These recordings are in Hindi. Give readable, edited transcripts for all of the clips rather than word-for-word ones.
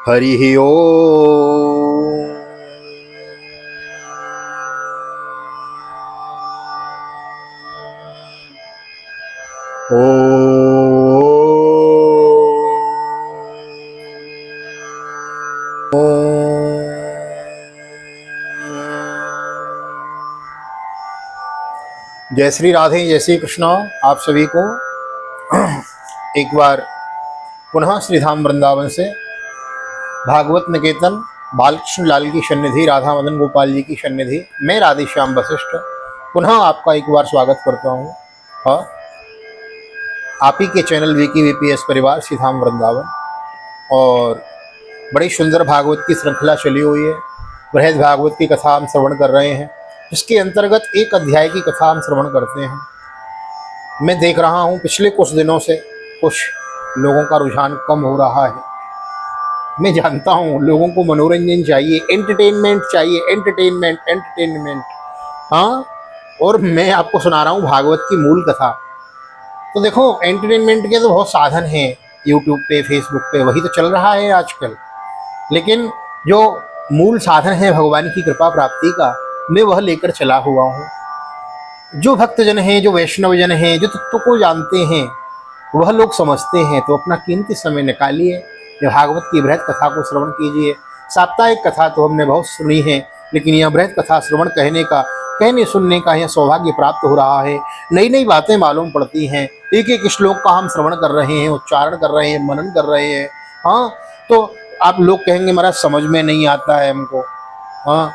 हरिः ओम्। जय श्री राधे, जय श्री कृष्ण। आप सभी को एक बार पुनः श्रीधाम वृंदावन से भागवत निकेतन बालकृष्ण लाल की सन्निधि, राधा मदन गोपाल जी की सन्निधि, मैं राधेश्याम वशिष्ठ पुनः आपका एक बार स्वागत करता हूँ। हाँ, आप ही के चैनल वीकी वीपीएस परिवार श्रीधाम वृंदावन। और बड़ी सुंदर भागवत की श्रृंखला चली हुई है। बृहद भागवत की कथा हम श्रवण कर रहे हैं, जिसके अंतर्गत एक अध्याय की कथा हम श्रवण करते हैं। मैं देख रहा हूँ पिछले कुछ दिनों से कुछ लोगों का रुझान कम हो रहा है। मैं जानता हूँ लोगों को मनोरंजन चाहिए, एंटरटेनमेंट चाहिए, एंटरटेनमेंट। हाँ, और मैं आपको सुना रहा हूँ भागवत की मूल कथा। तो देखो, एंटरटेनमेंट के तो बहुत साधन हैं, यूट्यूब पे, फेसबुक पे, वही तो चल रहा है आजकल। लेकिन जो मूल साधन है भगवान की कृपा प्राप्ति का, मैं वह लेकर चला हुआ हूँ। जो भक्तजन हैं, जो वैष्णव जन हैं, जो तत्व को जानते हैं, वह लोग समझते हैं, तो अपना कीमती समय निकालिए, भागवत की बृहद कथा को श्रवण कीजिए। साप्ताहिक कथा तो हमने बहुत सुनी है, लेकिन यह बृहद कथा श्रवण कहने सुनने का यह सौभाग्य प्राप्त हो रहा है। नई नई बातें मालूम पड़ती हैं। एक एक श्लोक का हम श्रवण कर रहे हैं, उच्चारण कर रहे हैं, मनन कर रहे हैं। हाँ, तो आप लोग कहेंगे महाराज समझ में नहीं आता है हमको। हाँ,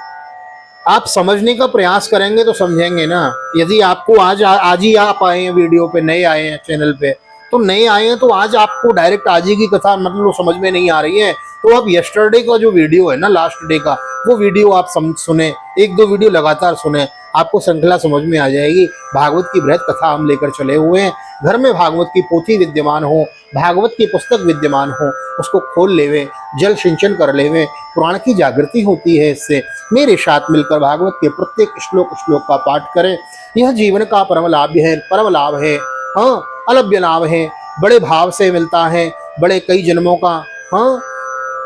आप समझने का प्रयास करेंगे तो समझेंगे ना। यदि आपको आज ही आप आए हैं वीडियो पे, नए आए हैं चैनल पे, तो नए आए हैं तो आज आपको डायरेक्ट आज ही की कथा मतलब समझ में नहीं आ रही है, तो आप यस्टरडे का जो वीडियो है ना, लास्ट डे का, वो वीडियो आप सुने, एक दो वीडियो लगातार सुने, आपको श्रृंखला समझ में आ जाएगी। भागवत की बृहद कथा हम लेकर चले हुए हैं। घर में भागवत की पोथी विद्यमान हो, भागवत की पुस्तक विद्यमान हो, उसको खोल लेवे, जल सिंचन कर लेवे, पुराण की जागृति होती है। इससे मेरे साथ मिलकर भागवत के प्रत्येक श्लोक का पाठ करें। यह जीवन का परम लाभ है। हाँ, अलभ्य लाभ है, बड़े भाव से मिलता है, बड़े कई जन्मों का हाँ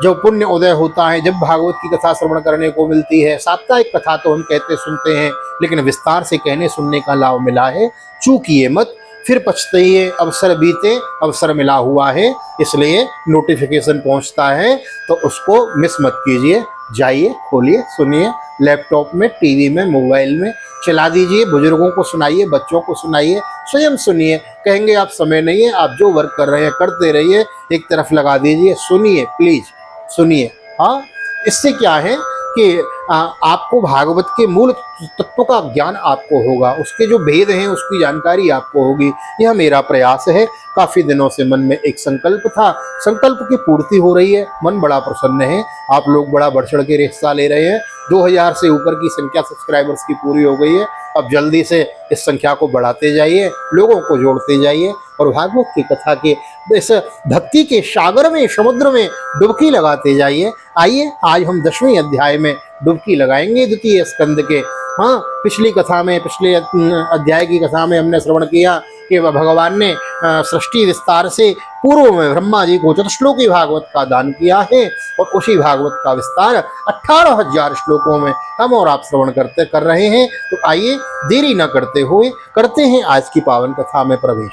जो पुण्य उदय होता है जब भागवत की कथा श्रवण करने को मिलती है। साप्ताहिक कथा तो हम कहते सुनते हैं, लेकिन विस्तार से कहने सुनने का लाभ मिला है। चूकिए मत, फिर पछताइए, अवसर बीते अवसर मिला हुआ है, इसलिए नोटिफिकेशन पहुंचता है तो उसको मिस मत कीजिए। जाइए, खोलिए, सुनिए, लैपटॉप में, टीवी में, मोबाइल में चला दीजिए, बुजुर्गों को सुनाइए, बच्चों को सुनाइए, स्वयं सुनिए। कहेंगे आप समय नहीं है, आप जो वर्क कर रहे हैं करते रहिए, एक तरफ लगा दीजिए, सुनिए, प्लीज सुनिए। हाँ, इससे क्या है कि आपको भागवत के मूल तत्व का ज्ञान आपको होगा, उसके जो भेद हैं उसकी जानकारी आपको होगी। यह मेरा प्रयास है। काफ़ी दिनों से मन में एक संकल्प था, संकल्प की पूर्ति हो रही है, मन बड़ा प्रसन्न है। आप लोग बड़ा बढ़ चढ़ के हिस्सा ले रहे हैं। 2000 से ऊपर की संख्या सब्सक्राइबर्स की पूरी हो गई है। अब जल्दी से इस संख्या को बढ़ाते जाइए, लोगों को जोड़ते जाइए और भागवत की कथा के इस भक्ति के सागर में, समुद्र में डुबकी लगाते जाइए। आइए, आज हम 10वें अध्याय में डुबकी लगाएंगे, द्वितीय स्कंद के। हाँ, पिछली कथा में, पिछले अध्याय की कथा में हमने श्रवण किया कि भगवान ने सृष्टि विस्तार से पूर्व में ब्रह्मा जी को चतुश्लोकी भागवत का दान किया है, और उसी भागवत का विस्तार 18,000 श्लोकों में हम और आप श्रवण कर रहे हैं। तो आइए, देरी न करते हुए करते हैं आज की पावन कथा में प्रवेश।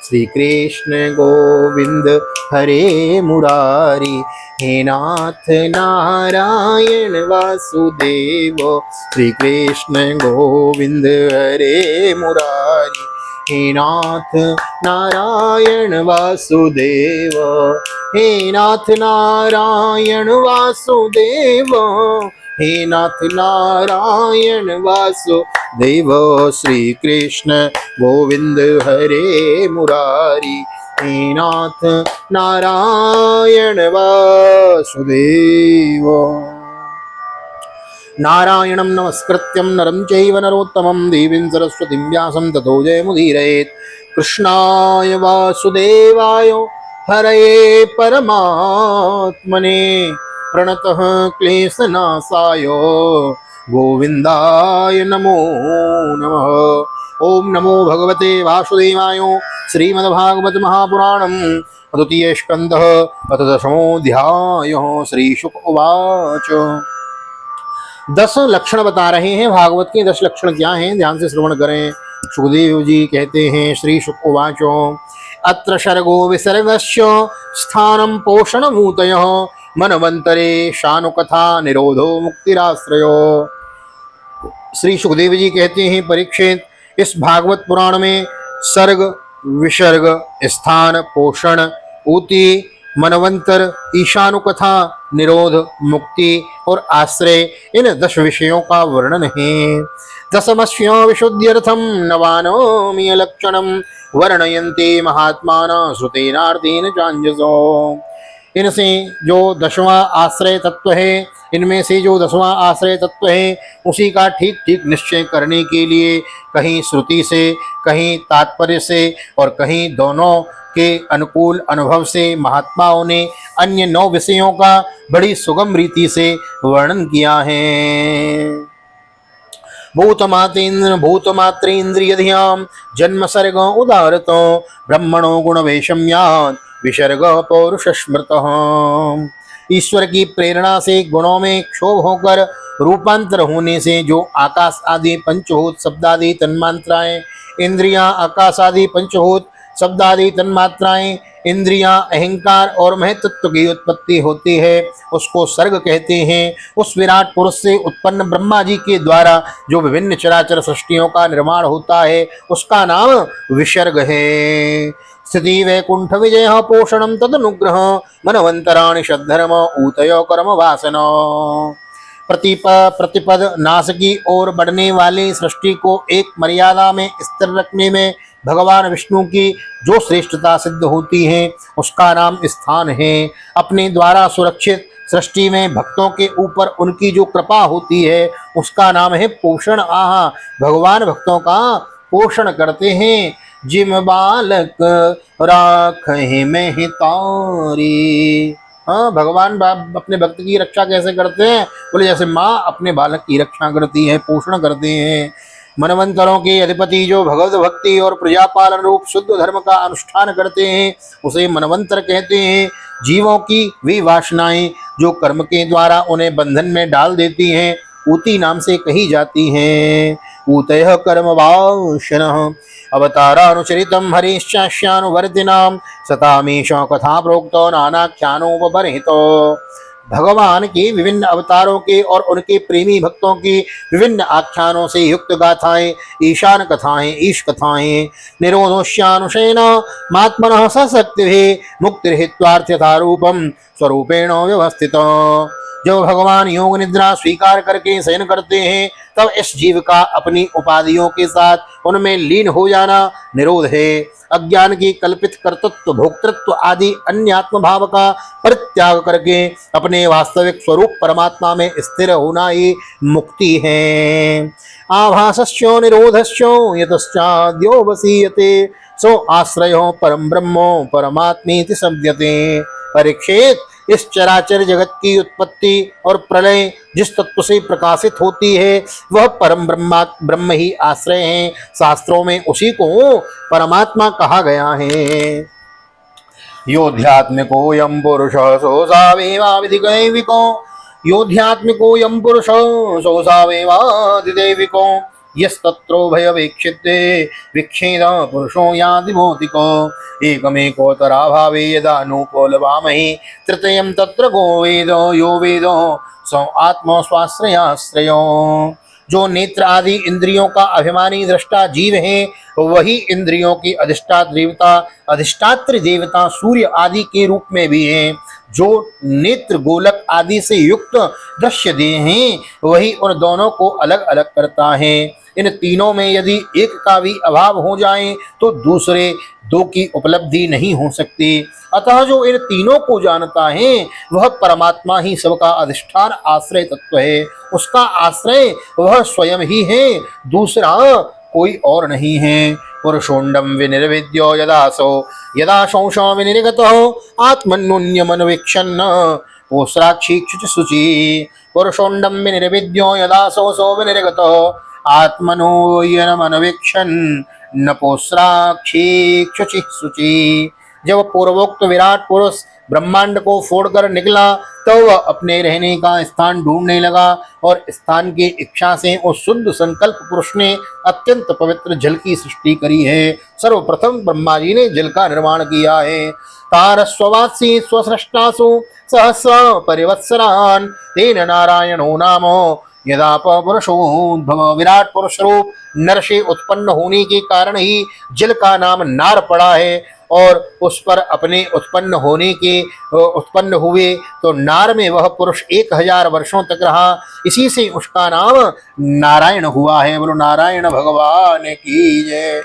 श्री कृष्ण गोविंद हरे मुरारी, हे नाथ नारायण वासुदेव। श्री कृष्ण गोविंद हरे मुरारी, हे नाथ नारायण वासुदेव। हे नाथ नारायण वासुदेव, हे नाथ नारायण वासुदेव। श्री कृष्ण गोविंद हरे मुरारी, हे नाथ नारायण वासुदेव। नारायणं नमस्कृत्यं नरं चैव नरोत्तमं, देवीं सरस्वतीं व्यासं ततो जयमुदीरयेत्। कृष्णाय वासुदेवाय हरये परमात्मने, प्रणतः क्लेशनाशाय गोविन्दाय नमो नमः। ओम नमो भगवते वासुदेवाय। श्रीमद्भागवत महापुराणम द्वितीय स्कंध अथ दशमोऽध्याय। श्री शुक उवाच। 10 लक्षण बता रहे हैं भागवत के। 10 लक्षण क्या हैं, ध्यान से श्रवण करें। सुखदेव जी कहते हैं, श्री शुक उवाच। अत्र सर्गो विसर्गस्य स्थानं पोषणभूतयः मनवंतरे शानुकथा निरोधो मुक्तिराश्रयो। श्री सुखदेव जी कहते हैं, परीक्षित, इस भागवत पुराण में सर्ग, विसर्ग, स्थान, पोषण, ऊति, मनवंतर, ईशानुकथा, निरोध, मुक्ति और आश्रय, इन 10 विषयों का वर्णन है। दशमस्य विशुद्ध्यर्थम नवानोमि लक्षणम वर्णयन्ते महात्मानः श्रुतेनार्तेन चान्यसो। इनसे जो 10वां आश्रय तत्व है, इनमें से जो 10वां आश्रय तत्व है, उसी का ठीक ठीक निश्चय करने के लिए कहीं श्रुति से, कहीं तात्पर्य से और कहीं दोनों के अनुकूल अनुभव से महात्माओं ने अन्य 9 विषयों का बड़ी सुगम रीति से वर्णन किया है। भूतमात्रेन्द्रियधियां जन्म सर्ग उदारतो ब्रह्मणो गुणवैषम्यात् विसर्ग पौरुष स्मृतः। ईश्वर की प्रेरणा से गुणों में क्षोभ होकर रूपांतर होने से जो आकाश आदि पंचभूत शब्दादि तन्मात्राएं, इंद्रियां, आकाश आदि पंचभूत शब्दादि तन्मात्राएं, इंद्रियां, अहंकार और महतत्व की उत्पत्ति होती है, उसको सर्ग कहते हैं। उस विराट पुरुष से उत्पन्न ब्रह्मा जी के द्वारा जो विभिन्न चराचर सृष्टियों का निर्माण होता है, उसका नाम विसर्ग है। स्थिति वैकुंठ विजय पोषणम तदनुग्रह मनवंतराणि षद्धर्म ऊतयो कर्म वासना। प्रतिपद नाश की ओर बढ़ने वाली सृष्टि को एक मर्यादा में स्थिर रखने में भगवान विष्णु की जो श्रेष्ठता सिद्ध होती है, उसका नाम स्थान है। अपने द्वारा सुरक्षित सृष्टि में भक्तों के ऊपर उनकी जो कृपा होती है, उसका नाम है पोषण। आहा, भगवान भक्तों का पोषण करते हैं। जिम बालक राखहि में तारी। हाँ, भगवान अपने भक्त की रक्षा कैसे करते हैं? बोले जैसे माँ अपने बालक की रक्षा करती है, पोषण करते हैं। मनवंतरों के अधिपति जो भगवत भक्ति और प्रजापालन रूप शुद्ध धर्म का अनुष्ठान करते हैं, उसे मनवंतर कहते हैं। जीवों की वे वासनाएं जो कर्म के द्वारा उन्हें बंधन में डाल देती हैं, ऊती नाम से कही जाती हैं। ऊतयः कर्म वासनः अवतारानुचरितं हरिश्चास्यानुवर्तिनां सतामीश कथा प्रोक्तो नानाख्यानोपबर्हितो। भगवान के विभिन्न अवतारों के और उनके प्रेमी भक्तों की विभिन्न आख्यानों से युक्त गाथाएं, ईशान कथाएं, ईश कथाएं, निरोधोश्यानुशयन मात्मनः सशक्तिभिः मुक्तिर्हित्वार्थयथारूपं स्वरूपेण व्यवस्थित। जब भगवान योग निद्रा स्वीकार करके शयन करते हैं, तब इस जीव का अपनी उपाधियों के साथ उनमें लीन हो जाना निरोध है। अज्ञान की कल्पित कर्तृत्व, भोक्तृत्व आदि अन्य आत्मभाव का परित्याग करके अपने वास्तविक स्वरूप परमात्मा में स्थिर होना ही मुक्ति है। आभासस्यो निरोधस्यो यतश्चाद्यो वसीयते सो आश्रयो परम ब्रह्मो परमात्मेति शब्दते। परीक्षित, इस चराचर जगत की उत्पत्ति और प्रलय जिस तत्व से प्रकाशित होती है, वह परम ब्रह्म ही आश्रय है। शास्त्रों में उसी को परमात्मा कहा गया है। योध्यात्मिको यम पुरुष सोऽसावेवाधिदैविको। योध्यात्मिको यम पुरुष सोऽसावेवाधिदैविको। यस्तत्रो भयवीक्षिते विक्षेद पुरुषो याति भौतिको। एकमेकोतराभावे यदा नूपोलवामहि तृतीयं तत्र को वेदो यो वेदो स आत्मस्वाश्रयाश्रयो। जो नेत्र आदि इंद्रियों का अभिमानी दृष्टा जीव है, वही इंद्रियों की अधिष्ठात्री देवता सूर्य आदि के रूप में भी है। जो नेत्र गोलक आदि से युक्त दृश्य देह हैं, वही उन दोनों को अलग अलग करता है। इन तीनों में यदि एक का भी अभाव हो जाए तो दूसरे दो की उपलब्धि नहीं हो सकती। अतः जो इन तीनों को जानता है, वह परमात्मा ही सबका अधिष्ठान आश्रय तत्व है। उसका आश्रय वह स्वयं ही है, दूसरा कोई और नहीं है। पुरुषोंडम विनिर्विद्यो यदा शंसो विनिर्गतो आत्मन्यून्यमनुवीक्षन् पोस्राक्षी शुचि। पुरुषोंडम विनिर्विद्यो यदा शंसो विनिर्गतो आत्मनोयनमनवेक्षण नपोस्राक्षी शुचि। जब पूर्वोक्त विराट पुरुष ब्रह्मांड को फोड़कर निकला तो वह अपने रहने का स्थान ढूंढने लगा और स्थान की इच्छा से उस शुद्ध संकल्प पुरुष ने अत्यंत पवित्र जल की सृष्टि करी है। सर्वप्रथम ब्रह्मा जी ने जल का निर्माण किया है। तारस्ववासी स्वसृष्टासु सहस्र परिवत्सरान तेन नारायणो नामो यदा पुरुषोद्भव। विराट पुरुष रूप नर से उत्पन्न होने के कारण ही जल का नाम नार पड़ा है और उस पर अपने उत्पन्न हुए तो नार में वह पुरुष 1000 वर्षों तक रहा, इसी से उसका नाम नारायण हुआ है। बोलो नारायण भगवान की जय।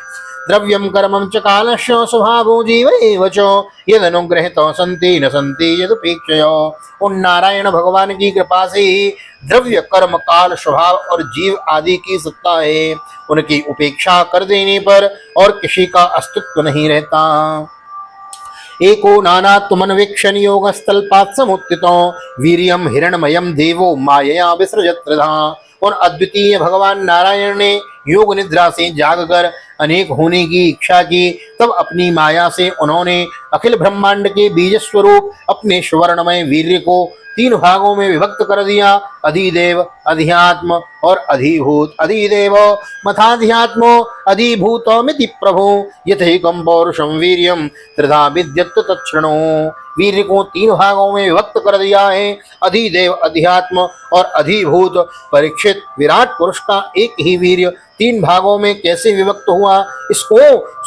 द्रव्यम कर्मं च कालस्य स्वभावो जीव एव च यदनुग्रहितो सन्ति न सन्ति यदुपेक्षयो। उन नारायण भगवान की कृपा से ही द्रव्य कर्म काल स्वभाव और जीव आदि की सत्ता है। उनकी उपेक्षा कर देने पर और किसी का अस्तित्व नहीं रहता। एको नानात्मन्वेक्षण योगस्थलपात् समुत्थितो वीर्यम हिरणमयम देवो मायया विसृजत त्रिधा। और अद्वितीय भगवान नारायण ने योग निद्रा से जागकर अनेक होने की इच्छा की, तब अपनी माया से उन्होंने अखिल ब्रह्मांड के बीज स्वरूप अपने स्वर्णमय वीर्य को 3 भागों में विभक्त कर दिया। अधिदेव, अधिआत्म और अधिभूत। अधिदेव मथाध्यात्मो अधिभूतमिति प्रभु यथैकं पौरुषं वीर्यं त्रिधा विद्यत तच्छृणु। वीर्य को 3 भागों में विभक्त कर दिया है। अधिदेव, अध्यात्म और अधिभूत। परीक्षित, विराट पुरुष का एक ही वीर्य 3 भागों में कैसे विभक्त हुआ, इसको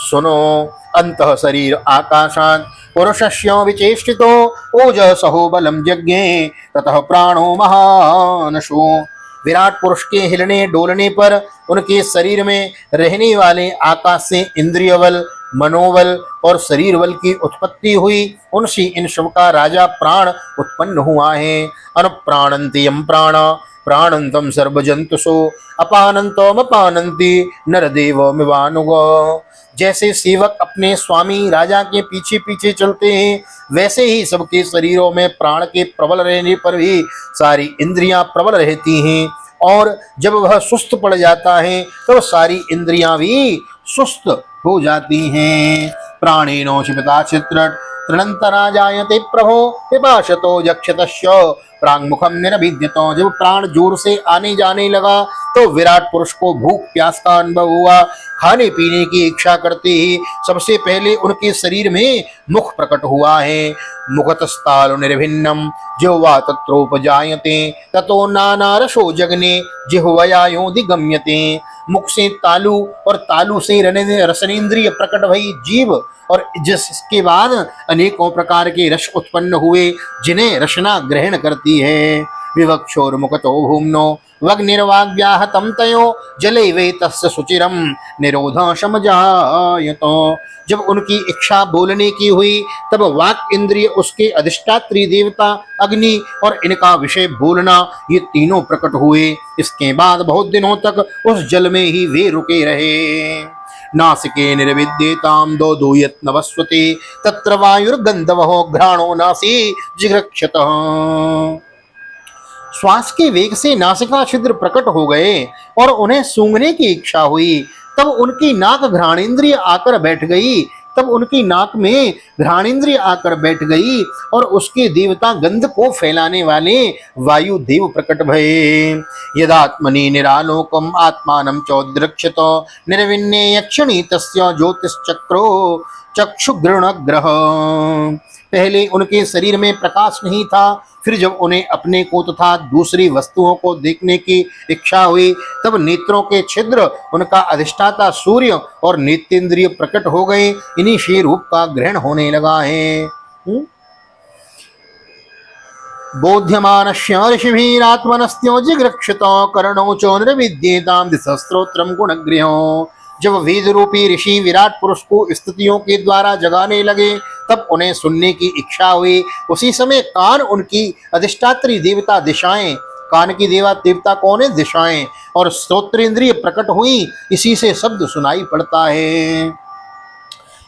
सुनो। अंतः शरीर आकाशात् पुरुषस्य विचेष्टितो ओजसहो बलं यज्ञे ततः प्राणो महानशो। विराट पुरुष के हिलने डोलने पर उनके शरीर में रहने वाले आकाश से इंद्रिय बल, मनोबल और शरीर बल की उत्पत्ति हुई। उनसे इन सब का राजा प्राण उत्पन्न हुआ है। अनुप्राणन्तियम प्राण प्राणंतम सर्वजंतुषु अपानंतम अपानंति नरदेव मिवानुगो। जैसे सेवक अपने स्वामी राजा के पीछे पीछे चलते हैं, वैसे ही सबके शरीरों में प्राण के प्रबल रहने पर भी सारी इंद्रियां प्रबल रहती हैं और जब वह सुस्त पड़ जाता है तो सारी इंद्रियां भी सुस्त हो जाती हैं। प्राणेनो शिवता चित्र तृणंतरा जायते प्रभो विपाशतो जक्षतस्य प्रांगमुखम निरभिद्यतो। जब प्राण जोर से आने जाने लगा तो विराट पुरुष को भूख प्यास का अनुभव हुआ। खाने पीने की इच्छा करते ही सबसे पहले उनके शरीर में मुख प्रकट हुआ है। मुखतस्तालु निर्भिन्नम जिह्वा तत्रोपजायते ततो नाना रसो जगने जिह्वया योदिगम्यते। मुख से तालु और तालु से रसनेन्द्रिय प्रकट भई जीव और जिसके बाद अनेकों प्रकार के रस उत्पन्न हुए जिन्हें रसना ग्रहण करती है। विवक्षोर्मुखतो भूम्नो वग्निर्वाग्व्याहतं तयो जले वे तस्य सुचिरम निरोध समजायतो। जब उनकी इच्छा बोलने की हुई तब वाक इंद्रिय, उसके अधिष्ठात्री देवता अग्नि और इनका विषय बोलना, ये तीनों प्रकट हुए। इसके बाद बहुत दिनों तक उस जल में ही वे रुके रहे। नासिके निर्विद्येतां दोदूयत नवस्वते तत्र वायुर्गंधवो घ्राणो नासी जिघ्रक्षतः। श्वास के वेग से नासिका छिद्र प्रकट हो गए और उन्हें सूंघने की इच्छा हुई। तब उनकी नाक घ्राणेन्द्रिय आकर बैठ गई। बैठ गई और उसके देवता गंध को फैलाने वाले वायु देव प्रकट भये। यदात्मनि निरालोकम आत्मानं चौद्रक्षतो निर्विन्ने यक्षिणी तस्य ज्योतिश्चक्रो चक्षुग्रहणग्रह। पहले उनके शरीर में प्रकाश नहीं था, फिर जब उन्हें अपने को तथा दूसरी वस्तुओं को देखने की इच्छा हुई तब नेत्रों के छिद्र, उनका अधिष्ठाता सूर्य और नेत्रेंद्रिय प्रकट हो गए। इन्हीं से रूप का ग्रहण होने लगा है। बोध्यमानस्य ऋषिभिरात्मनस्त्यो जिघ्रक्षतो कर्णो चो निर्विद्येतां दिशस्त्रोत्रं गुणगृहो। जब वेद रूपी ऋषि विराट पुरुष को स्थितियों के द्वारा जगाने लगे तब उन्हें सुनने की इच्छा हुई। उसी समय कान उनकी अधिष्ठात्री देवता दिशाएं, कान की देवता कौन है? दिशाएं। और श्रोत्रेंद्रिय प्रकट हुई, इसी से शब्द सुनाई पड़ता है।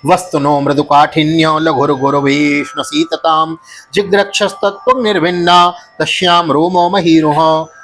वस्तुनो मृदु काठिन्य लघुर्गुरुभीष्ण शीतताम जिग्रक्षस्तत्व निर्भिन्ना तस्याम रोमो महीरुह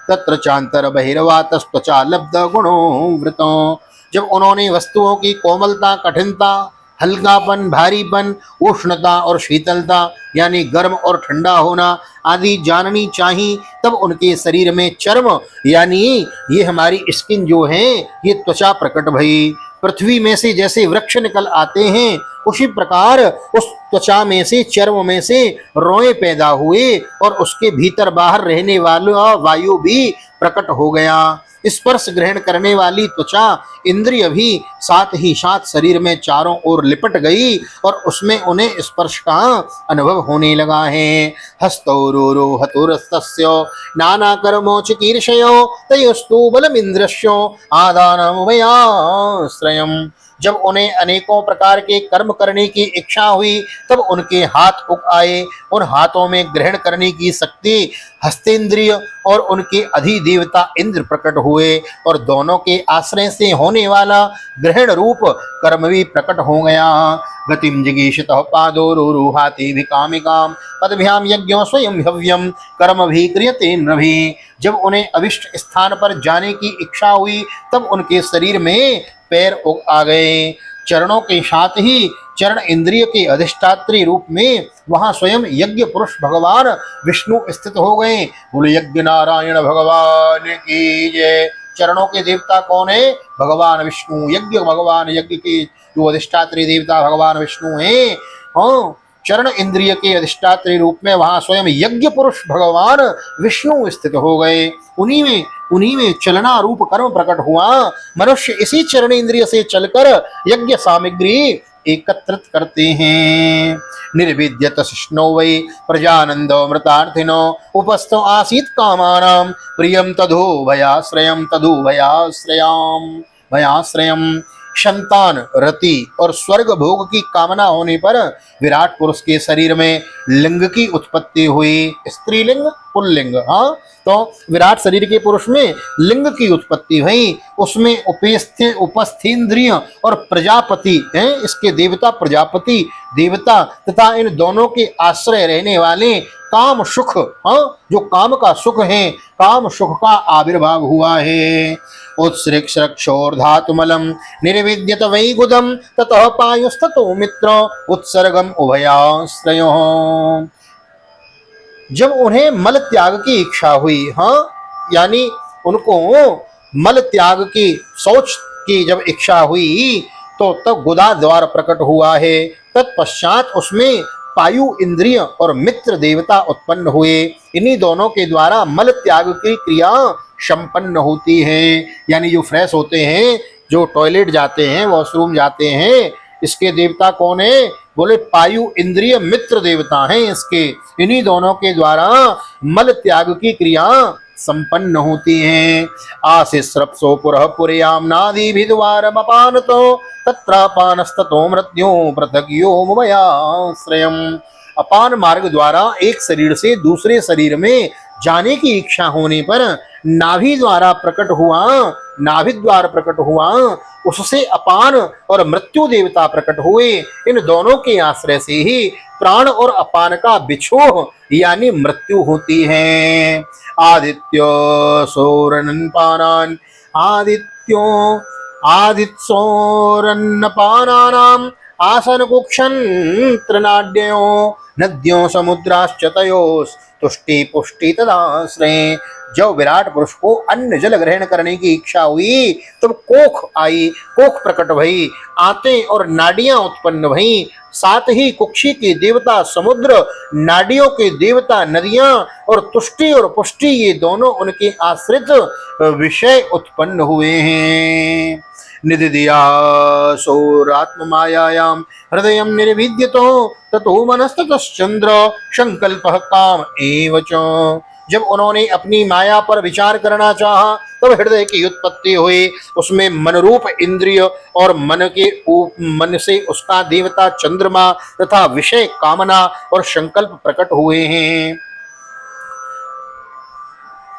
तत्र चांतर बहिर्वातस्त्वचा लब्ध गुणो वृतो। जब उन्होंने वस्तुओं की कोमलता, कठिनता, हल्कापन, भारीपन, उष्णता और शीतलता यानी गर्म और ठंडा होना आदि जाननी चाहिए, तब उनके शरीर में चर्म यानी ये हमारी स्किन जो है ये त्वचा प्रकट भई। पृथ्वी में से जैसे वृक्ष निकल आते हैं उसी प्रकार उस त्वचा में से, चर्म में से रोए पैदा हुए और उसके भीतर बाहर रहने वाला वायु भी प्रकट हो गया। स्पर्श ग्रहण करने वाली त्वचा इंद्रिय भी साथ ही साथ शरीर में चारों ओर लिपट गई और उसमें उन्हें स्पर्श का अनुभव होने लगा है। हस्तौरोरो हतुरस्तस्यो नाना कर्मो चिकीर्षयो तयोस्तु बलमिन्द्रस्यो आदानमुभयाश्रयम्। जब उन्हें अनेकों प्रकार के कर्म करने की इच्छा हुई तब उनके हाथ उग आए। उन हाथों में ग्रहण करने की शक्ति हस्तेंद्रिय और उनके अधिदेवता इंद्र प्रकट हुए और दोनों के आश्रय से होने वाला ग्रहण रूप कर्म भी प्रकट हो गया। गतिम जिगीषतः पादोरुहाति भिकामिकाम पदभ्याम यज्ञो स्वयं हव्यम कर्म भी क्रियते नभि। जब उन्हें अभिष्ट स्थान पर जाने की इच्छा हुई तब उनके शरीर में पैर उग आ गए। चरणों के साथ ही चरण इंद्रिय के अधिष्ठात्री रूप में वहां स्वयं यज्ञ पुरुष भगवान विष्णु स्थित हो गए। बोले यज्ञ नारायण भगवान की जय। चरणों के देवता कौन है? भगवान विष्णु। यज्ञ भगवान, यज्ञ के जो अधिष्ठात्री देवता भगवान विष्णु हैं। हाँ, चरण इंद्रिय के अधिष्ठात्री रूप में वहां स्वयं यज्ञ पुरुष भगवान विष्णु स्थित हो गए। उन्हीं में चलना रूप कर्म प्रकट हुआ। मनुष्य इसी चरण इंद्रिय से चलकर यज्ञ सामग्री एकत्रित करते हैं। निर्विद्यत शिष्णो वै प्रजानंदो मृतार्थिनो उपस्थो आसीत कामानाम प्रियम तदो भयाश्रयम। संतान, रति और स्वर्ग भोग की कामना होने पर विराट पुरुष के शरीर में लिंग की उत्पत्ति हुई। स्त्रीलिंग, पुल्लिंग। हाँ, तो विराट शरीर के पुरुष में लिंग की उत्पत्ति हुई। उसमें उपस्थेंद्रिय और प्रजापति हैं, इसके देवता प्रजापति देवता तथा इन दोनों के आश्रय रहने वाले काम सुख, हाँ, जो काम का सुख है, काम सुख का आविर्भाव हुआ है। उत्सृक्षोर्धातुमलम निर्विद्यत वै गुदम ततः पायुस्ततो मित्र उत्सर्गम उभयाश्रयो। जब उन्हें मल त्याग की इच्छा हुई, हाँ, यानी उनको मल त्याग की, शौच की जब इच्छा हुई तो तब गुदा द्वार प्रकट हुआ है। तत्पश्चात उसमें पायु इंद्रिय और मित्र देवता उत्पन्न हुए। इन्हीं दोनों के द्वारा मल त्याग की क्रिया संपन्न होती है। यानी जो फ्रेश होते हैं, जो टॉयलेट जाते हैं, वॉशरूम जाते हैं, इसके देवता कौन है? बोले पायु इंद्रिय मित्र देवता हैं इसके। इन्हीं दोनों के द्वारा मल त्याग की क्रिया संपन्न होती हैं। आशिश्रप्सो पुरः पुरयाम नादि भिद्वारमपानतो तत्रापानस्ततो मृत्यो पृथग्यो मुभयाश्रयम्। अपान मार्ग द्वारा एक शरीर से दूसरे शरीर में जाने की इच्छा होने पर नाभि द्वार प्रकट हुआ, उससे अपान और मृत्यु देवता प्रकट हुए। इन दोनों के आश्रय से ही प्राण और अपान का बिछोह यानी मृत्यु होती है। आदित्यो सोरन्नपानान आदित्योरन्नपानानाम आसन कुक्षन त्रिनाड्यो नद्यों समुद्राश्च तयोस् तुष्टि पुष्टि तदाश्रय। जब विराट पुरुष को अन्न जल ग्रहण करने की इच्छा हुई तब कोख आई, कोख प्रकट भई, आते और नाड़ियां उत्पन्न भई। साथ ही कुक्षी के देवता समुद्र, नाड़ियों के देवता नदियां और तुष्टि और पुष्टि ये दोनों उनके आश्रित विषय उत्पन्न हुए हैं। निदिदिया सौरात्म मायायाम हृदय निर्विद्यतो ततो मनस्ततश्चंद्र संकल्पः काम एव च। जब उन्होंने अपनी माया पर विचार करना चाहा तब हृदय की उत्पत्ति हुई। उसमें मनरूप इंद्रिय और मन से उसका देवता चंद्रमा तथा विषय कामना और संकल्प प्रकट हुए हैं।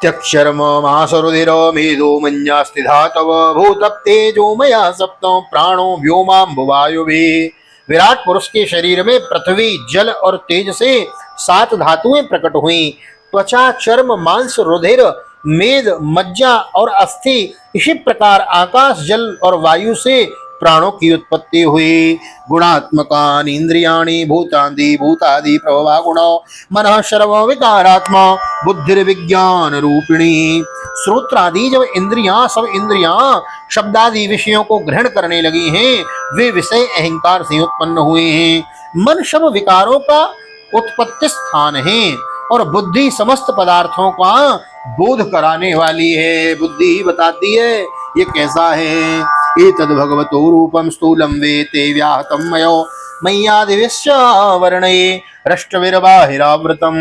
त्यक्षर्म मासरुधिरो मेदो मन्यास्ति धातव भूतप्तेजो मया सप्तो प्राणो व्योमाम्बुवायुभिः। विराट पुरुष के शरीर में पृथ्वी, जल और तेज से 7 धातुएं प्रकट हुई। त्वचा, चर्म, मांस, रुधिर मेद, मज्जा और अस्थि, इसी प्रकार आकाश, जल और वायु से प्राणों की उत्पत्ति हुई। गुणात्मकान इंद्रियाणि भूतादि भूतादि प्रभवा गुणो मनः सर्व विकारात्मा बुद्धिर्विज्ञान रूपिणी। श्रोत्रादि जब इंद्रियां, सब इंद्रियां शब्दादि विषयों को ग्रहण करने लगी हैं, वे विषय अहंकार से उत्पन्न हुए हैं। मन सब विकारों का उत्पत्ति स्थान है और बुद्धि समस्त पदार्थों का बोध कराने वाली है। बुद्धि ही बताती है ये कैसा है। एतद् भगवतो रूपम स्थूलम वेते व्याहतम मयो मय्यादिविश्य वर्णये रष्टविर्बाहिरावृतम।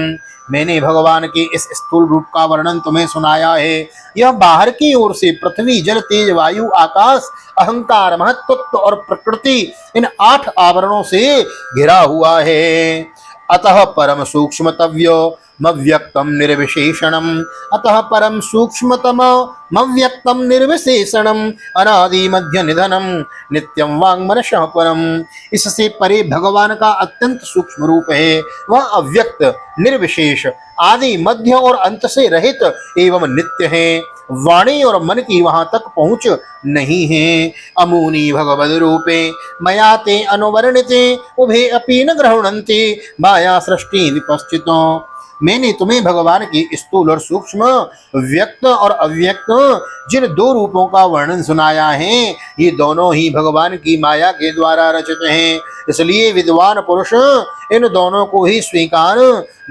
मैंने भगवान के इस स्थूल रूप का वर्णन तुम्हें सुनाया है। यह बाहर की ओर से पृथ्वी, जल, तेज, वायु, आकाश, अहंकार, महत्त्व और प्रकृति, इन 8 आवरणों से घिरा हुआ है। अतः परम सूक्ष्मतव्यो मव्यक्तम निर्विशेषणम, अतः परम सूक्ष्मतम मव्यक्तम निर्विशेषणम, अनादि मध्य निधनम नित्यम वाङ्मनसः परम। इससे परे भगवान का अत्यंत सूक्ष्म रूप है। वह अव्यक्त, निर्विशेष, आदि, मध्य और अंत से रहित एवं नित्य है। वाणी और मन की वहां तक पहुंच नहीं है। अमूनि भगवद रूपे मया ते अनुवर्णिते उभे अपि न गृह्णन्ति माया सृष्टि विपश्चितो। मैंने तुम्हें भगवान की स्थूल और सूक्ष्म, व्यक्त और अव्यक्त जिन 2 रूपों का वर्णन सुनाया है, ये दोनों ही भगवान की माया के द्वारा रचित हैं। इसलिए विद्वान पुरुष इन दोनों को ही स्वीकार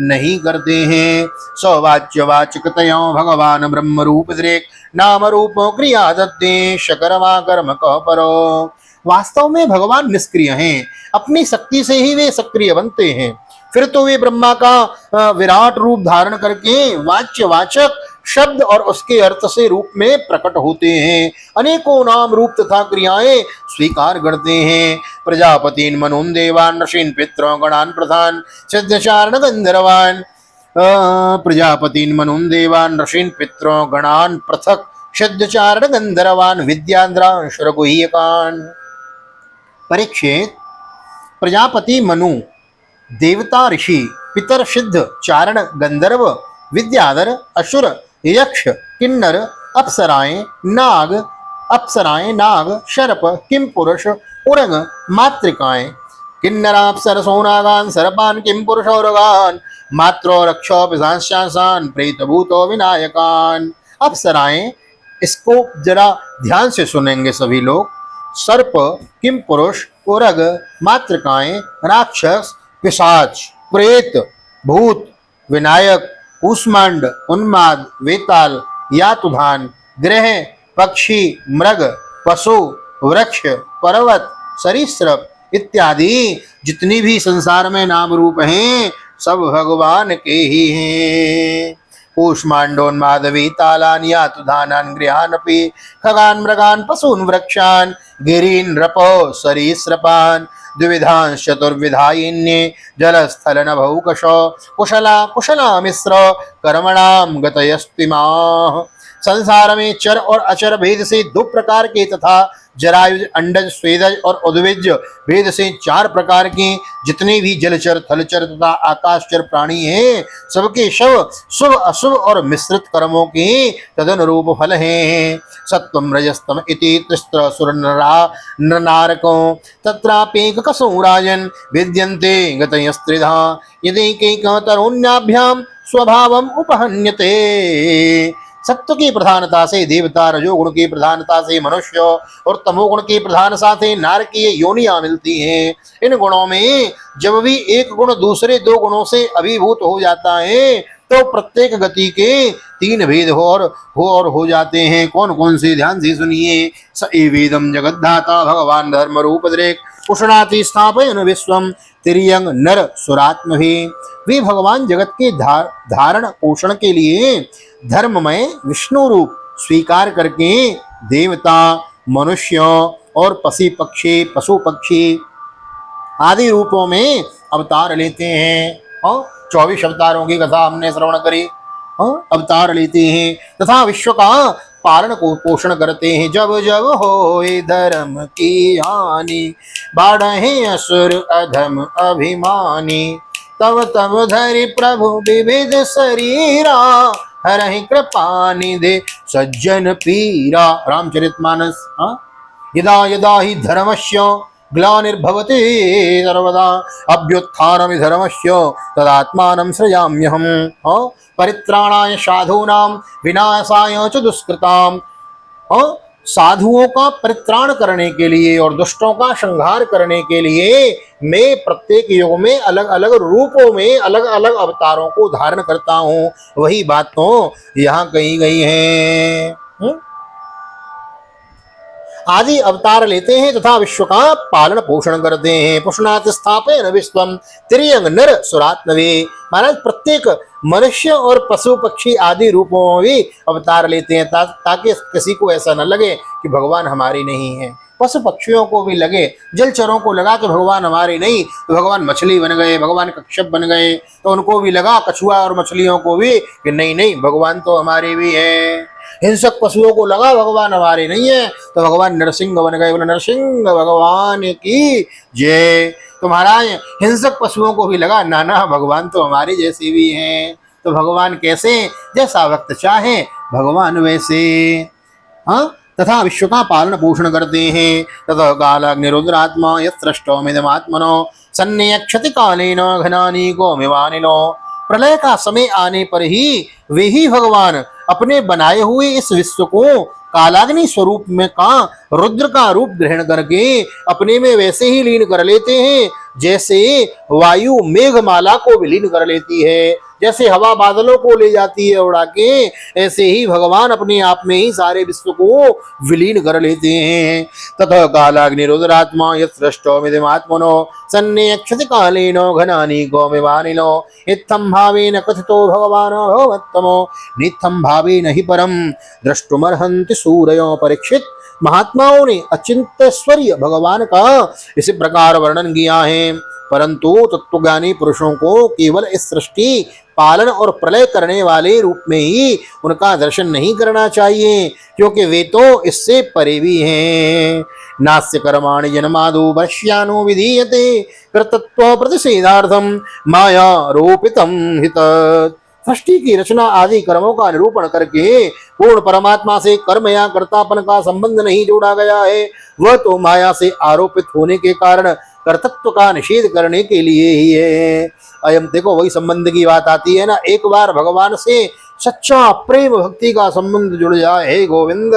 नहीं करते हैं। सवाच्यवाचकतया भगवान ब्रह्म रूप दृक् नाम रूप क्रिया दत्ते शकरमा कर्म कह परो। वास्तव में भगवान निष्क्रिय हैं, अपनी शक्ति से ही वे सक्रिय बनते हैं। फिर तो वे ब्रह्मा का विराट रूप धारण करके वाच्य, वाचक, शब्द और उसके अर्थ से रूप में प्रकट होते हैं। अनेकों नाम, रूप तथा क्रियाएं स्वीकार करते हैं। प्रजापतिन मनून देवान ऋषीन पितरों गणान प्रधान सिद्धचारण गंधर्वान। प्रजापतिन मनून देवान ऋषीन पितरों गणान पृथक सिद्धचारण गंधर्वान विद्यान्द्रांश रघुहीयकान। परीक्षित, प्रजापति मनु, देवता, ऋषि, पितर, सिद्ध, चारण, गंधर्व, विद्याधर, असुर, यक्ष, किन्नर, अप्सराएं, नाग, शर्प, किम पुरुष, उरग, मातृकाएं। किन्नराप्सरसो नागान सर्पान किम पुरुषोरगान मात्रो रक्षो पिशाचान प्रेतभूतो विनायकान। अप्सराएं, इसको जरा ध्यान से सुनेंगे सभी लोग। सर्प, किम पुरुष, उरग, मातृकाएं, राक्षस, पिशाच, प्रेत, भूत, विनायक, कूष्मांड, उन्माद, वेताल, यातुधान, ग्रह, पक्षी, मृग, पशु, वृक्ष, पर्वत, सरीसृप इत्यादि जितनी भी संसार में नाम रूप हैं, सब भगवान के ही हैं। कूष्मांडोन्माद, वेतालान, यातुधानान, गृहानपि खगान, मृगान, पशून, वृक्षान, गिरीन, रपो, सरीसृपान, द्विविधां चतुर्विधायिन्ये जलस्थल नभौकशो कुशला कुशला मिश्र कर्मणाम गतयस्तिमाः। संसार में चर और अचर भेद से 2 प्रकार के तथा जरायुज, अंडज, स्वेदज और उद्भिज भेद से 4 प्रकार के जितने भी जलचर, थलचर तथा आकाशचर प्राणी हैं, सबके शव शुभ, अशुभ और मिश्रित कर्मों के तदनुरूप फल हैं। सत्वम रजस्तम इति तिस्र सुर नरनारको तत्राप्येककसो राजन् विद्यन्ते गतयस्त्रिधा यदेकैकं तरुण्याभ्यां स्वभावम् उपहन्यते। सत्व की प्रधानता से देवता, रजोगुण की प्रधानता से मनुष्य और तमोगुण की प्रधानता से नारकीय योनियां मिलती हैं। इन गुणों में जब भी एक गुण दूसरे 2 गुणों से अभिभूत हो जाता है तो प्रत्येक गति के 3 भेद हो जाते हैं। कौन कौन से, ध्यान से सुनिए। स एवेदं जगद्धाता भगवान धर्म रूप दृक् उष्णाति स्थापयन् विश्वम तिर्यंग नर सुरात्मभि। वे भगवान जगत के धारण पोषण के लिए धर्ममय विष्णु रूप स्वीकार करके देवता, मनुष्यों और पशु पक्षी आदि रूपों में अवतार लेते हैं। और 24 अवतारों की कथा हमने श्रवण करी। अवतार लेते हैं तथा विश्व का पालन को पोषण करते हैं। जब जब होए धर्म की हानि बाढ़े असुर अधम अभिमानी तब तब धरि प्रभु विविध शरीरा हरहि कृपा निधे सज्जन पीरा। रामचरितमानस। हाँ, यदा यदा हि धर्मस्य ग्लानिर्भवति सर्वदा अभ्युत्थानमि धर्मस्य तदात्मानं सृजाम्यहम्। हाँ, परित्राणाय साधूनां विनाशाय च दुष्कृतां। हाँ, साधुओं का परित्राण करने के लिए और दुष्टों का संहार करने के लिए मैं प्रत्येक युग में अलग अलग रूपों में अलग अलग अवतारों को धारण करता हूँ। वही बात तो यहाँ कही गई है। आदि अवतार लेते हैं तथा विश्व का पालन पोषण करते हैं। पुष्णात स्थापयन विश्वम त्रियंग नर सुरात्मवे। महाराज प्रत्येक मनुष्य और पशु पक्षी आदि रूपों में भी अवतार लेते हैं ताकि किसी को ऐसा न लगे कि भगवान हमारी नहीं है। पशु पक्षियों को भी लगे, जलचरों को लगा कि भगवान हमारे नहीं, तो भगवान मछली बन गए, भगवान कश्यप बन गए, तो उनको भी लगा, कछुआ और मछलियों को भी, कि नहीं नहीं भगवान तो हमारे भी है। हिंसक पशुओं को लगा भगवान हमारे नहीं है, तो भगवान नरसिंह बन गए। बोले नरसिंह भगवान की जय। तो महाराज हिंसक पशुओं को भी लगा नाना भगवान तो हमारे जैसे भी हैं। तो भगवान कैसे? जैसा भक्त चाहे भगवान वैसे। हाँ, तथा विश्व का पालन पोषण करते हैं। तथा कालाग्निरुद्रात्मा यस्रष्टोमिदमात्मनो सन्नियक्षति कालेन घनानीको मिवानिलो। प्रलय का समय आने पर ही वे ही भगवान अपने बनाए हुए इस विश्व को कालाग्नि स्वरूप में का रुद्र का रूप ग्रहण करके अपने में वैसे ही लीन कर लेते हैं जैसे वायु मेघमाला को विलीन कर लेती है, जैसे हवा बादलों को ले जाती है उड़ा के, ऐसे ही भगवान अपने आप में ही सारे विश्व को विलीन कर लेते हैं। तथा कालाग्निरुद्रात्मा यस्रष्टोमिदमात्मनो सन्नियक्षति कालेनो घनानीको मिवानिलो। इत्थं भावेन कथितो भगवान् भगवत्तमो नित्यं भावेन हि परम द्रष्टुमर्हन्ति सूरयो। परीक्षित, महात्माओं ने अचिंत्यश्वर्य भगवान का इसी प्रकार वर्णन किया है, परंतु तत्वज्ञानी पुरुषों को केवल इस सृष्टि पालन और प्रलय करने वाले रूप में ही उनका दर्शन नहीं करना चाहिए, क्योंकि वे तो इससे परे भी हैं। नास्य कर्माणि जन्मादो वश्यानो विधीयते कृतत्व प्रतिषेधार्थम माया रोपितम हित। सृष्टि की रचना आदि कर्मों का निरूपण करके पूर्ण परमात्मा से कर्म या कर्तापन का संबंध नहीं जोड़ा गया है, वह तो माया से आरोपित होने के कारण कर्तृत्व का निषेध करने के लिए ही है। अयम देखो वही संबंध की बात आती है ना, एक बार भगवान से सच्चा प्रेम भक्ति का संबंध जुड़ जाए, हे गोविंद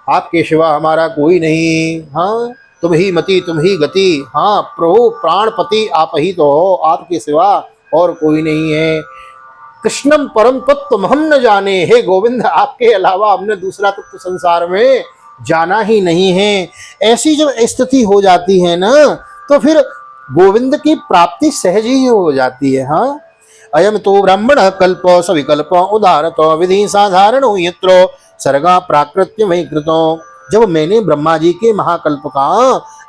आपके सिवा हमारा कोई नहीं। हाँ, तुम ही मति तुम ही गति। हाँ प्रभु प्राणपति आप ही तो हो, आपके सिवा और कोई नहीं है। कृष्णम परम तत्व हम न जाने, हे गोविंद आपके अलावा हमने दूसरा तत्व संसार में जाना ही नहीं है। ऐसी जब स्थिति हो जाती है ना, तो फिर गोविंद की प्राप्ति सहज ही हो जाती है। हाँ, अयम तो ब्राह्मण कल्प सविकल्प उदारतो विधि साधारण यत्रो सर्गा प्राकृत्य वही कृतो। जब मैंने ब्रह्मा जी के महाकल्प का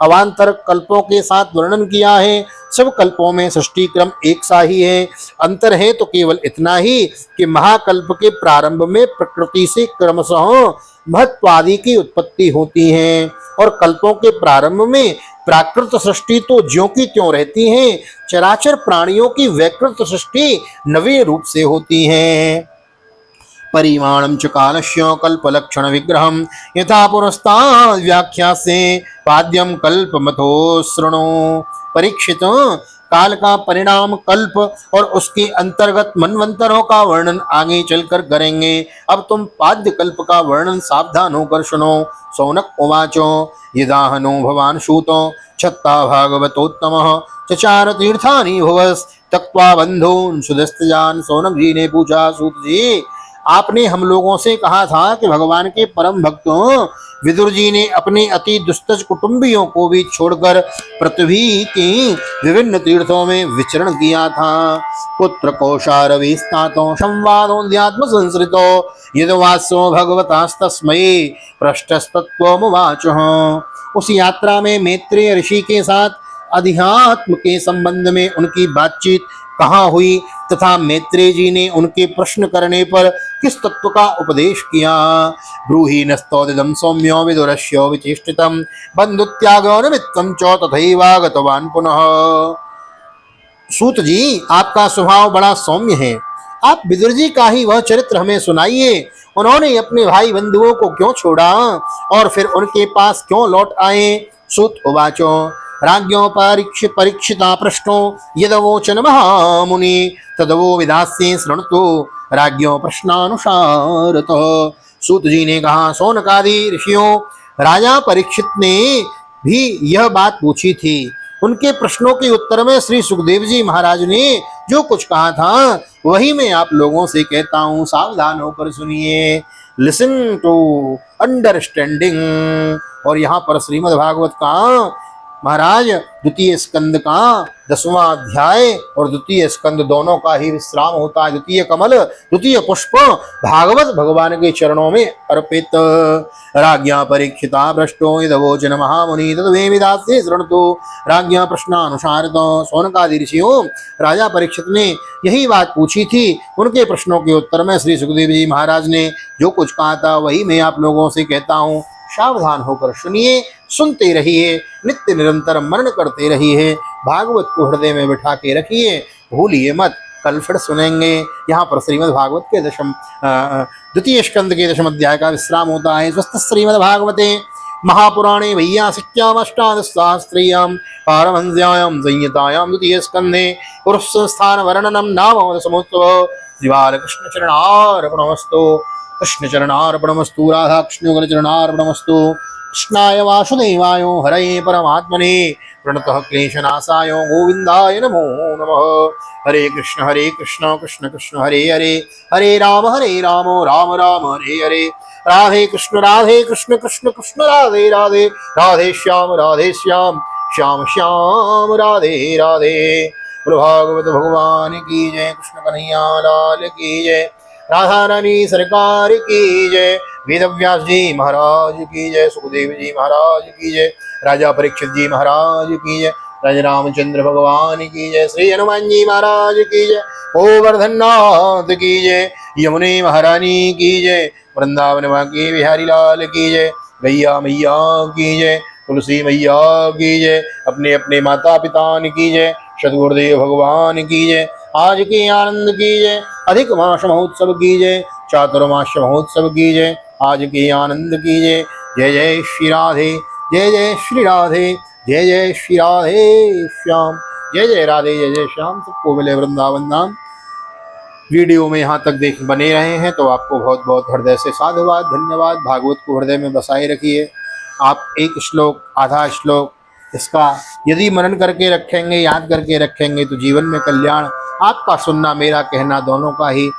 अवान्तर कल्पों के साथ वर्णन किया है, सब कल्पों में सृष्टि क्रम एक सा ही है, अंतर है तो केवल इतना ही कि महाकल्प के प्रारंभ में प्रकृति से क्रमशः महत्वादि की उत्पत्ति होती है और कल्पों के प्रारंभ में प्राकृत सृष्टि तो ज्यों की त्यों रहती है। चराचर प्राणियों की वैकृत सृष्टि नवीन रूप से होती है। परिमाणं च कालस्य कल्पलक्षण विग्रहं यथा पुरस्ताद् व्याख्यासे पाद्यं कल्पमथो शृणु। परीक्षित, काल का परिणाम कल्प और उसके अंतर्गत मनवंतरों का वर्णन आगे चलकर करेंगे। अब तुम पाद्य कल्प का वर्णन सावधान होकर सुनो। सौनक उवाचो यदाहनो भवान सूतो छत्ता भागवतोत्तमः चचार तीर्थानि भुवस् त्यक्त्वा बंधून् सुदस्तजान। सौनक जी ने पूछा, सूत जी आपने हम लोगों से कहा था कि भगवान के परम भक्तों विदुर जी ने अपने अति दुस्तज कुटुंबियों को भी छोड़कर पृथ्वी की विभिन्न तीर्थों में विचरण किया था। पुत्र कौशारवीस्तातो संवादोऽध्यात्म संसृतो यदवास्यो भगवतास्तस्मै पृष्ठस्तत्त्वमुवाचः। उस यात्रा में मैत्रेय ऋषि के साथ अध्यात्म के संबंध में उनकी बातचीत कहाँ हुई तथा मैत्रेय जी ने उनके प्रश्न करने पर किस तत्व का उपदेश किया। ब्रूहि नस्तौदिदं सौम्यो विदुरस्य विचेष्टितं बंधुत्यागो निमित्तं च तथैवागतवान् पुनः। सूत जी आपका स्वभाव बड़ा सौम्य है, आप विदुर जी का ही वह चरित्र हमें सुनाइए। उन्होंने अपने भाई बंधुओं को क्यों छोड़ा और फिर उनके पास क्यों लौट आए। सुत उवाचो राज्ञो परीक्षिता पृष्ठो यदवोचन महामुनि तदवो विधास्ये शृणुतु राज्ञो प्रश्नानुसारतः। सूत जी ने कहा, सौनकादि ऋषियों, राजा परीक्षित ने भी यह बात पूछी थी। उनके प्रश्नों के उत्तर में श्री सुखदेव जी महाराज ने जो कुछ कहा था वही मैं आप लोगों से कहता हूँ, सावधान होकर सुनिए। Listen to understanding. और यहाँ पर श्रीमद् भागवत का महाराज द्वितीय स्कंद का 10वां अध्याय और द्वितीय स्कंद दोनों का ही विश्राम होता है। द्वितीय कमल द्वितीय पुष्प भागवत भगवान के चरणों में अर्पित। राज्ञा परीक्षिता भ्रष्टो यदवोचन महामुनि तद्वेदास्ये शृणुतु राज्ञा प्रश्नानुसारितो। सौनकादि ऋषियों, राजा परीक्षित ने यही बात पूछी थी। उनके प्रश्नों के उत्तर में श्री सुखदेव जी महाराज ने जो कुछ कहा था वही मैं आप लोगों से कहता हूँ, सावधान होकर सुनिए, सुनते रहिए, नित्य निरंतर मनन करते रहिए, भागवत को हृदय में बिठा के रखिए, भूलिए मत, कल फिर सुनेंगे। यहाँ पर श्रीमद् भागवत के द्वितीय स्कंद के 10वें अध्याय का विश्राम होता है। स्वस्थ श्रीमद् भागवते महापुराणे वैयासिक्यामष्टादशसहस्रीयां पारमहंस्यां संहितायां द्वितीय स्कंधे पुरुषसंस्थान वर्णनम नाम समुत्सव। श्रीबालकृष्ण चरणार्पणमस्तु। कृष्ण चरणार्पणमस्तु। राधा कृष्ण चरणार्पणमस्तु। कृष्णाय वासुदेवाय हरये परमात्मने प्रणतः क्लेशनाशाय गोविंदाय नमो नमः। हरे कृष्ण कृष्ण कृष्ण हरे हरे, हरे राम राम राम हरे हरे। राधे कृष्ण कृष्ण कृष्ण राधे राधे, राधे श्याम श्याम श्याम राधे राधे। भागवत भगवान की जय। कृष्ण कन्हैया लाल की जय। राधा रानी सरकार की जय। वेदव्यास जी महाराज की जय। सुखदेव जी महाराज की जय। राजा परीक्षित जी महाराज की जय। राजा रामचंद्र भगवान की जय। श्री हनुमान जी महाराज की जय। गोवर्धननाथ की जय। यमुने महारानी की जय। वृंदावन बांके बिहारी लाल की जय। गैया मैया की जय। तुलसी मैया की जय। अपने अपने माता पिता की जय। सदगुरुदेव भगवान की जय। आज के आनंद की जय। अधिक मास महोत्सव की जय। चातुर्मास महोत्सव की जय। आज के आनंद की जय। जय जय श्री राधे, जय जय श्री राधे, जय जय श्री राधे श्याम। जय जय राधे, जय जय श्याम। सबको मिले वृंदावन धाम। वीडियो में यहाँ तक देख बने रहे हैं तो आपको बहुत बहुत हृदय से साधुवाद, धन्यवाद। भागवत को हृदय में बसाए रखिए। आप एक श्लोक, आधा श्लोक इसका यदि मनन करके रखेंगे, याद करके रखेंगे तो जीवन में कल्याण। आपका सुनना, मेरा कहना, दोनों का ही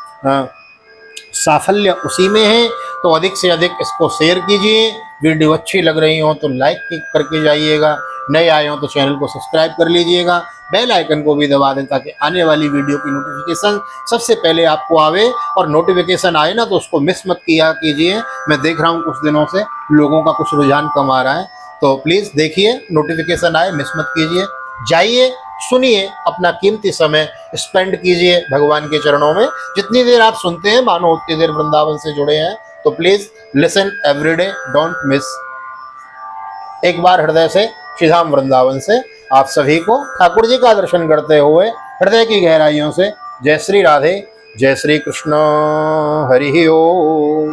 साफल्य उसी में है। तो अधिक से अधिक इसको शेयर कीजिए। वीडियो अच्छी लग रही हो तो लाइक करके जाइएगा। नए आए हो तो चैनल को सब्सक्राइब कर लीजिएगा। बेल आइकन को भी दबा दें ताकि आने वाली वीडियो की नोटिफिकेशन सबसे पहले आपको आवे। और नोटिफिकेशन आए ना तो उसको मिस मत किया कीजिए। मैं देख रहा हूँ कुछ दिनों से लोगों का कुछ रुझान कम आ रहा है, तो प्लीज़ देखिए, नोटिफिकेशन आए, मिस मत कीजिए। जाइए, सुनिए, अपना कीमती समय स्पेंड कीजिए भगवान के चरणों में। जितनी देर आप सुनते हैं मानो उतनी देर वृंदावन से जुड़े हैं। तो please listen everyday, don't miss. एक बार हृदय से श्रीधाम वृंदावन से आप सभी को ठाकुर जी का दर्शन करते हुए हृदय की गहराइयों से जय श्री राधे, जय श्री कृष्ण। हरि ओम।